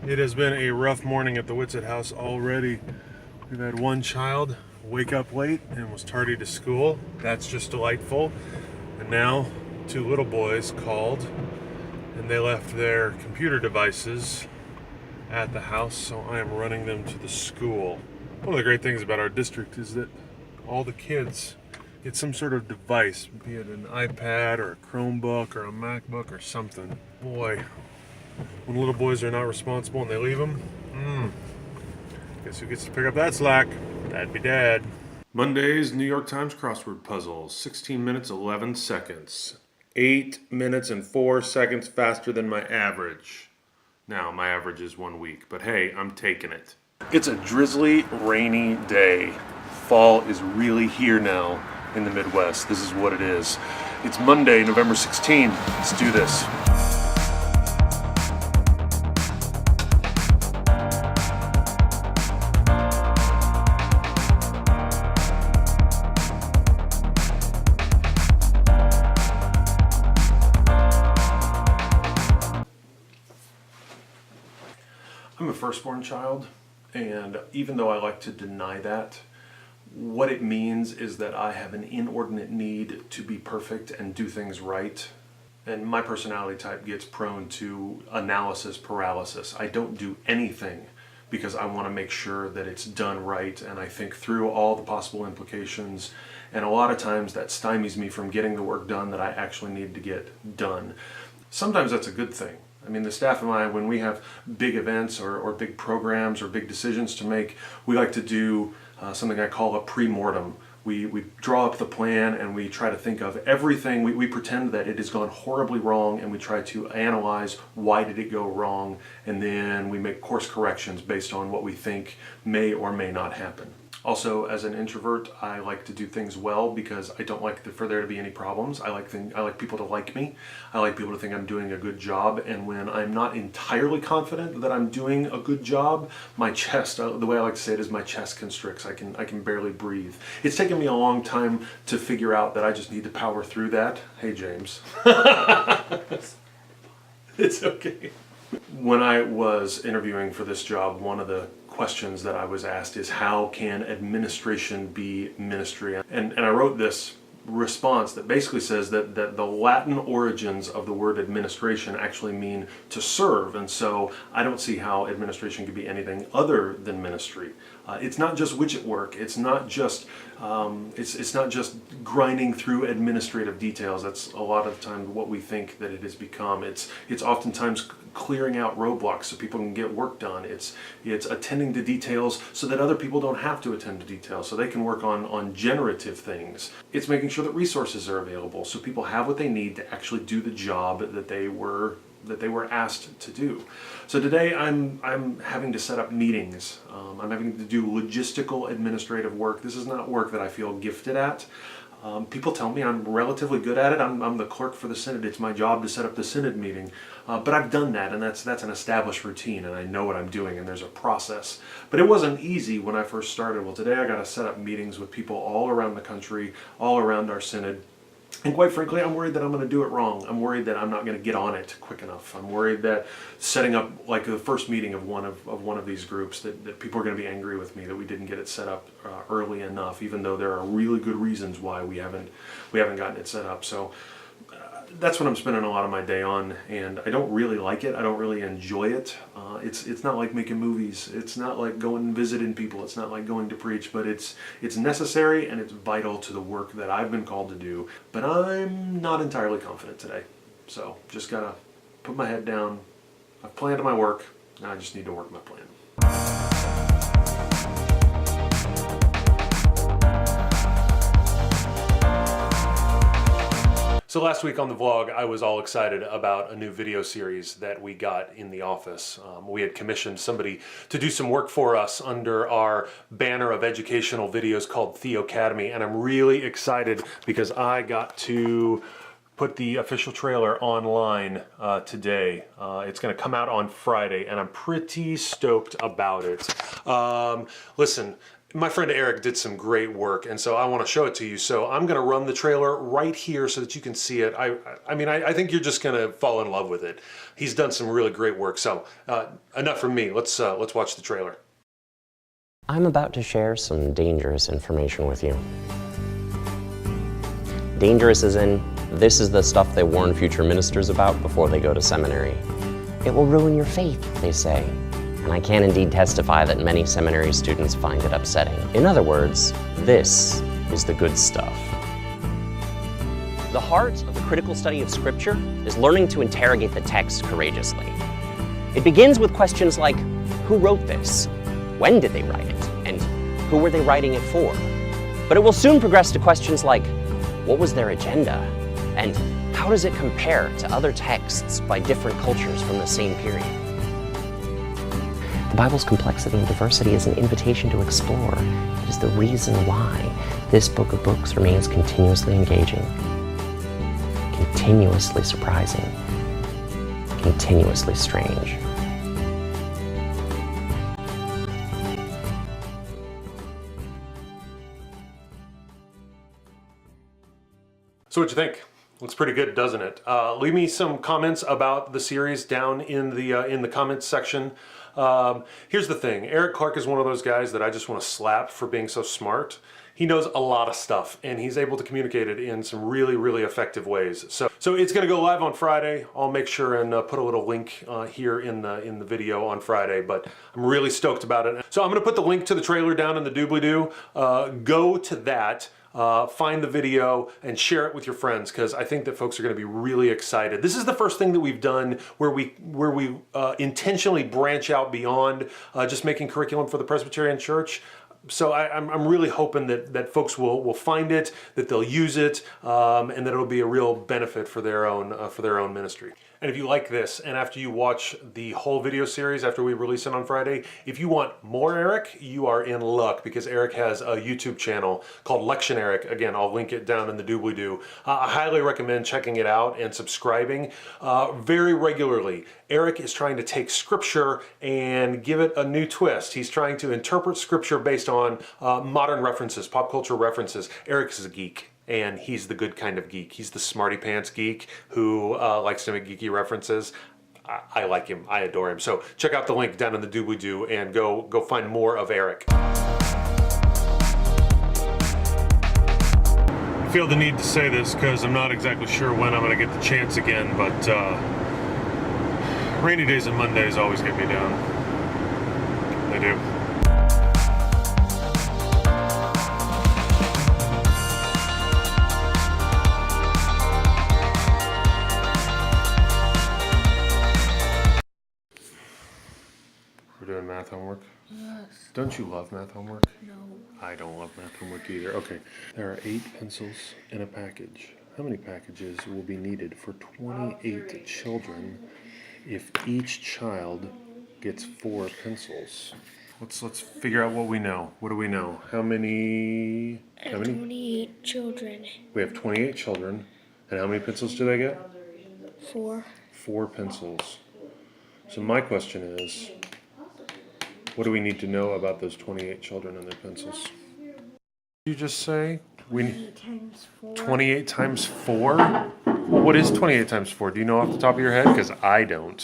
It has been a rough morning at the Whitsett house already. We've had one child wake up late and was tardy to school. That's just delightful. And now, two little boys called and they left their computer devices at the house, so I am running them to the school. One of the great things about our district is that all the kids get some sort of device, be it an iPad or a Chromebook or a MacBook or something. Boy, when little boys are not responsible and they leave them, guess who gets to pick up that slack? That'd be Dad. Monday's New York Times crossword puzzle, 16 minutes, 11 seconds. 8 minutes and 4 seconds faster than my average. Now, my average is 1 week, but hey, I'm taking it. It's a drizzly, rainy day. Fall is really here now in the Midwest. This is what it is. It's Monday, November 16. Let's do this. I'm a firstborn child, and even though I like to deny that, what it means is that I have an inordinate need to be perfect and do things right. And my personality type gets prone to analysis paralysis. I don't do anything because I want to make sure that it's done right, and I think through all the possible implications. And a lot of times that stymies me from getting the work done that I actually need to get done. Sometimes that's a good thing. I mean, the staff and I, when we have big events or big programs or big decisions to make, we like to do something I call a pre-mortem. We draw up the plan and we try to think of everything. We pretend that it has gone horribly wrong, and we try to analyze why did it go wrong, and then we make course corrections based on what we think may or may not happen. Also, as an introvert, I like to do things well because I don't like for there to be any problems. I like people to like me. I like people to think I'm doing a good job. And when I'm not entirely confident that I'm doing a good job, my chest, the way I like to say it is my chest constricts. I can barely breathe. It's taken me a long time to figure out that I just need to power through that. Hey, James. It's okay. When I was interviewing for this job, one of the questions that I was asked is, how can administration be ministry? And I wrote this response that basically says that the Latin origins of the word administration actually mean to serve, and so I don't see how administration could be anything other than ministry. It's not just widget work. It's not just it's not just grinding through administrative details. That's a lot of the time what we think that it has become. It's oftentimes clearing out roadblocks so people can get work done. It's attending to details so that other people don't have to attend to details, so they can work on generative things. It's making sure that resources are available so people have what they need to actually do the job that they were asked to do. So today I'm having to set up meetings. I'm having to do logistical administrative work. This is not work that I feel gifted at. People tell me I'm relatively good at it. I'm the clerk for the Synod. It's my job to set up the Synod meeting. But I've done that, and that's an established routine, and I know what I'm doing, and there's a process. But it wasn't easy when I first started. Well, today I got to set up meetings with people all around the country, all around our Synod. And quite frankly, I'm worried that I'm going to do it wrong. I'm worried that I'm not going to get on it quick enough. I'm worried that setting up like the first meeting of one of these groups, that people are going to be angry with me that we didn't get it set up early enough, even though there are really good reasons why we haven't gotten it set up. So that's what I'm spending a lot of my day on, and I don't really like it. I don't really enjoy it. It's not like making movies. It's not like going and visiting people. It's not like going to preach, but it's necessary and it's vital to the work that I've been called to do. But I'm not entirely confident today. So just gotta put my head down. I've planned my work. Now I just need to work my plan. So last week on the vlog, I was all excited about a new video series that we got in the office. We had commissioned somebody to do some work for us under our banner of educational videos called Theocademy, and I'm really excited because I got to put the official trailer online today. It's going to come out on Friday, and I'm pretty stoked about it. Listen, my friend Eric did some great work, and so I want to show it to you. So I'm going to run the trailer right here so that you can see it. I mean, I think you're just going to fall in love with it. He's done some really great work. So enough from me. Let's watch the trailer. I'm about to share some dangerous information with you. Dangerous as in, this is the stuff they warn future ministers about before they go to seminary. It will ruin your faith, they say. And I can indeed testify that many seminary students find it upsetting. In other words, this is the good stuff. The heart of the critical study of Scripture is learning to interrogate the text courageously. It begins with questions like, who wrote this? When did they write it? And who were they writing it for? But it will soon progress to questions like, what was their agenda? And how does it compare to other texts by different cultures from the same period? The Bible's complexity and diversity is an invitation to explore. It is the reason why this book of books remains continuously engaging, continuously surprising, continuously strange. So what'd you think? Looks pretty good, doesn't it? Leave me some comments about the series down in the comments section. Here's the thing. Eric Clark is one of those guys that I just want to slap for being so smart. He knows a lot of stuff, and he's able to communicate it in some really, really effective ways. So it's going to go live on Friday. I'll make sure and put a little link here in the video on Friday, but I'm really stoked about it. So I'm going to put the link to the trailer down in the doobly-doo. Go to that. Find the video and share it with your friends, because I think that folks are going to be really excited. This is the first thing that we've done where we intentionally branch out beyond just making curriculum for the Presbyterian Church. So I'm really hoping that folks will find it, that they'll use it, and that it'll be a real benefit for their own ministry. And if you like this, and after you watch the whole video series after we release it on Friday, if you want more Eric, you are in luck, because Eric has a YouTube channel called Lection Eric. Again, I'll link it down in the doobly-doo. I highly recommend checking it out and subscribing very regularly. Eric is trying to take Scripture and give it a new twist. He's trying to interpret Scripture based on modern references, pop culture references. Eric is a geek. And he's the good kind of geek. He's the smarty pants geek who likes to make geeky references. I like him. I adore him. So check out the link down in the doobly-doo and go find more of Eric. I feel the need to say this because I'm not exactly sure when I'm going to get the chance again, but rainy days and Mondays always get me down. They do. We're doing math homework? Yes. Don't you love math homework? No. I don't love math homework either. Okay, there are 8 pencils in a package. How many packages will be needed for 28 children if each child gets 4 pencils? Let's figure out what we know. What do we know? How many? 28 children. We have 28 children. And how many pencils do they get? 4. 4 pencils. So my question is, what do we need to know about those 28 children and their pencils? You just say? 28 times 4. 28 times 4? What is 28 times 4? Do you know off the top of your head? Because I don't.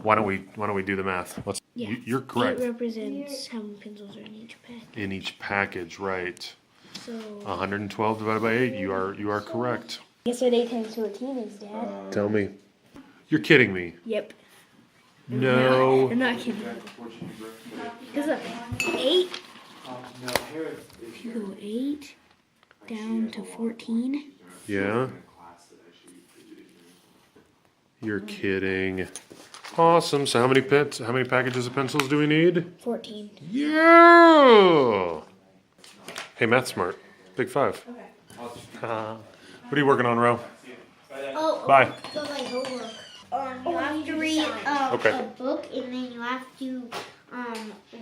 Why don't we do the math? Yeah. You're correct. It represents how many pencils are in each pack. In each package, right. So 112 divided by 8, you are correct. guess what 8 times 14 is, Dad? Tell me. You're kidding me. Yep. No. I'm not kidding. Because look, 8. If you go 8 down to 14. Yeah? You're kidding. Awesome. So how many packages of pencils do we need? 14. Yeah! Hey, Math Smart. Big 5. Okay. What are you working on, Ro? Oh, Bye. so like homework. You have to read a book, and then you have to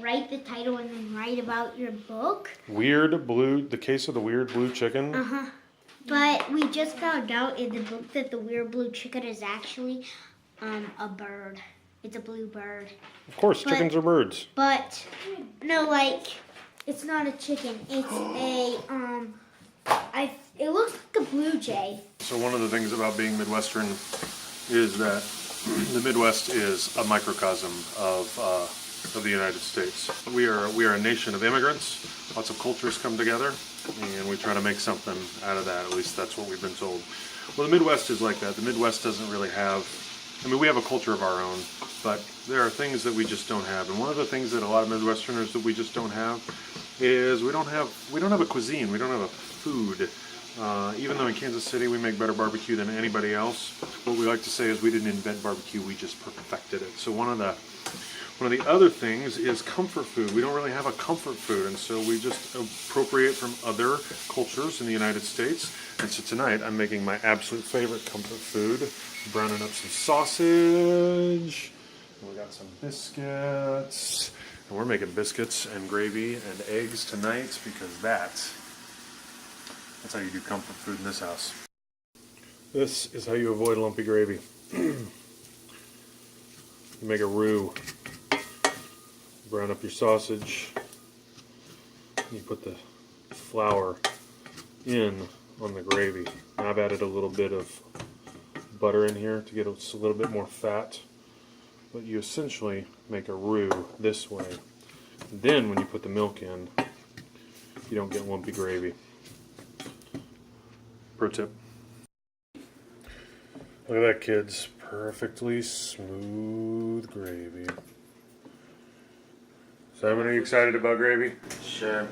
write the title and then write about your book. Weird Blue, the Case of the Weird Blue Chicken? Uh-huh. But we just found out in the book that the weird blue chicken is actually a bird. It's a blue bird. Of course, chickens are birds. But, no, like, It's not a chicken. It's a it looks like a blue jay. So one of the things about being Midwestern is that the Midwest is a microcosm of the United States. We are a nation of immigrants. Lots of cultures come together, and we try to make something out of that. At least that's what we've been told. Well, the Midwest is like that. The Midwest doesn't really have. I mean, we have a culture of our own, but there are things that we just don't have. And one of the things that a lot of Midwesterners that we just don't have is we don't have a cuisine. We don't have a food. Even though in Kansas City we make better barbecue than anybody else, what we like to say is we didn't invent barbecue, we just perfected it. So one of the other things is comfort food. We don't really have a comfort food, and so we just appropriate from other cultures in the United States. And so tonight I'm making my absolute favorite comfort food, browning up some sausage, and we got some biscuits, and we're making biscuits and gravy and eggs tonight because that's how you do comfort food in this house. This is how you avoid lumpy gravy. You make a roux. Brown up your sausage. You put the flour in on the gravy. Now I've added a little bit of butter in here to get a little bit more fat. But you essentially make a roux this way. Then when you put the milk in, you don't get lumpy gravy. Pro tip. Look at that, kids. Perfectly smooth gravy. Simon, are you excited about gravy? Sure.